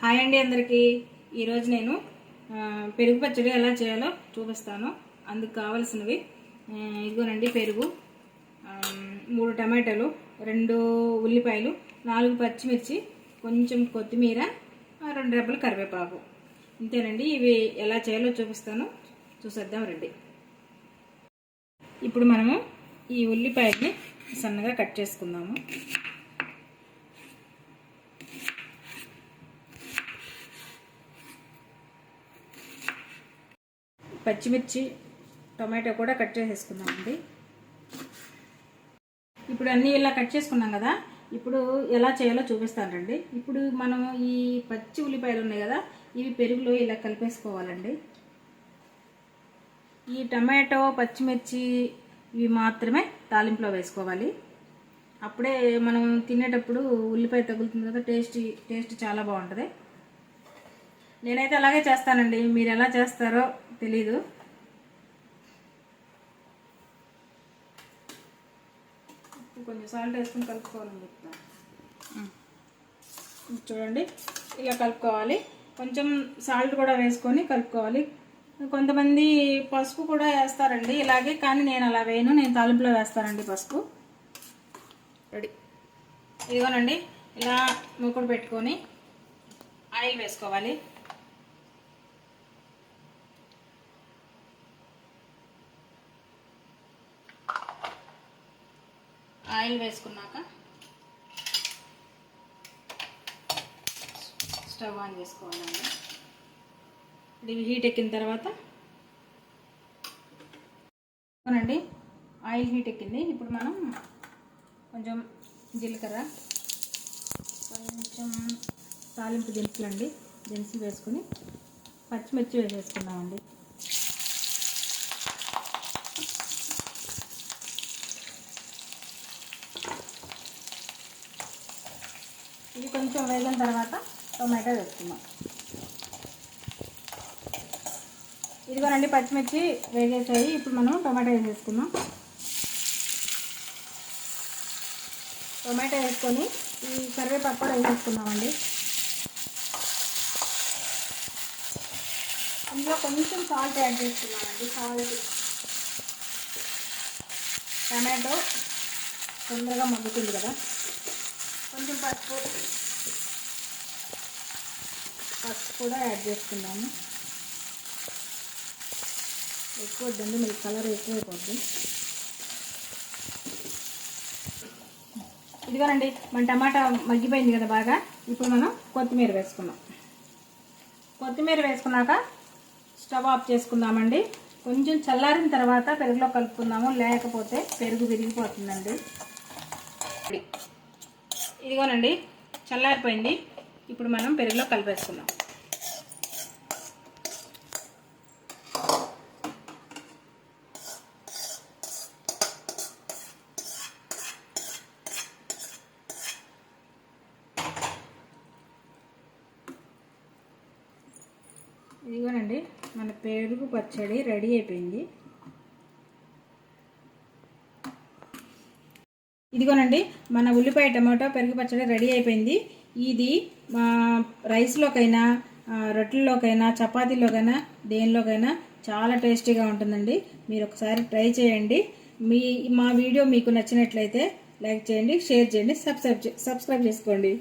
Hi అండి అందరికీ. ఈరోజు నేను పెరుగు పచ్చడి ఎలా చేయాలో చూపిస్తాను. అందుకు కావాల్సినవి ఇదిగోనండి: పెరుగు, 3 టమాటాలు, 2 ఉల్లిపాయలు, 4 పచ్చిమిర్చి, కొంచెం కొత్తిమీర, 2 రెబ్బలు కరివేపాకు. ఇంతేనండి. ఇవి ఎలా చేయాలో చూపిస్తాను, చూసేద్దాం రండి. ఇప్పుడు మనము ఈ ఉల్లిపాయని సన్నగా కట్ చేసుకుందాము. పచ్చిమిర్చి, టొమాటో కూడా కట్ చేసేసుకున్నామండి. ఇప్పుడు అన్నీ ఇలా కట్ చేసుకున్నాం కదా, ఇప్పుడు ఎలా చేయాలో చూపిస్తానండి. ఇప్పుడు మనం ఈ పచ్చి ఉల్లిపాయలు ఉన్నాయి కదా, ఇవి పెరుగులో ఇలా కలిపేసుకోవాలండి. ఈ టమాటో, పచ్చిమిర్చి ఇవి మాత్రమే తాలింపులో వేసుకోవాలి. అప్పుడే మనం తినేటప్పుడు ఉల్లిపాయ తగులుతుంది కదా, టేస్ట్ చాలా బాగుంటుంది. నేనైతే అలాగే చేస్తానండి, మీరు ఎలా చేస్తారో తెలీదు. కొంచెం సాల్ట్ వేసుకుని కలుపుకోవాలని చెప్తాను. చూడండి, ఇలా కలుపుకోవాలి. కొంచెం సాల్ట్ కూడా వేసుకొని కలుపుకోవాలి. కొంతమంది పసుపు కూడా వేస్తారండి ఇలాగే, కానీ నేను అలా వేయను, నేను తాలింపులో వేస్తానండి పసుపు. రెడీ. ఇదిగోనండి, ఇలా మూకుడు పెట్టుకొని ఆయిల్ వేసుకోవాలి. ఆయిల్ వేసుకున్నాక స్టవ్ ఆన్ చేసుకోవాలండి. ఇది హీట్ ఎక్కిన తర్వాత అవునండి, ఆయిల్ హీట్ ఎక్కింది. ఇప్పుడు మనం కొంచెం జీలకర్ర, కొంచెం తాలింపు దినుసులు వేసుకొని పచ్చిమిర్చి వేసేసుకున్నామండి. ఇది కొంచెం వేగిన తర్వాత టొమాటో వేసుకున్నాం. ఇదిగోనండి, పచ్చిమిర్చి వేగేసాయి. ఇప్పుడు మనం టొమాటో వేసేసుకున్నాం. టొమాటో వేసుకొని ఈ కరివేపాకు కూడా వేసేసుకున్నామండి. అందులో కొంచెం సాల్ట్ యాడ్ చేసుకున్నామండి. సాల్ట్, టమాటో తొందరగా మగ్గుతుంది కదా. కొంచెం పసుపు కూడా యాడ్ చేసుకున్నాము. ఎక్కువ వద్దండి, మీకు కలర్ ఎక్కువైపోద్ది. ఇదిగోనండి, మన టమాటా మగ్గిపోయింది కదా బాగా. ఇప్పుడు మనం కొత్తిమీర వేసుకున్నాం. కొత్తిమీర వేసుకున్నాక స్టవ్ ఆఫ్ చేసుకుందామండి. కొంచెం చల్లారిన తర్వాత పెరుగులో కలుపుకుందాము, లేకపోతే పెరుగు విరిగిపోతుందండి. ఇదిగోనండి, చల్లారిపోయింది. ఇప్పుడు మనం పెరుగులో కలిపేసుకుందాం. ఇదిగోనండి, మన పెరుగు పచ్చడి రెడీ అయిపోయింది. ఇదిగోనండి, మన ఉల్లిపాయ టమాటో పెరుగు పచ్చడి రెడీ అయిపోయింది. ఇది రైస్లోకైనా, రొట్టెల్లోకైనా, చపాతీలోకైనా, దేనిలోకైనా చాలా టేస్టీగా ఉంటుందండి. మీరు ఒకసారి ట్రై చేయండి. మా వీడియో మీకు నచ్చినట్లయితే లైక్ చేయండి, షేర్ చేయండి, సబ్స్క్రైబ్ చేసుకోండి.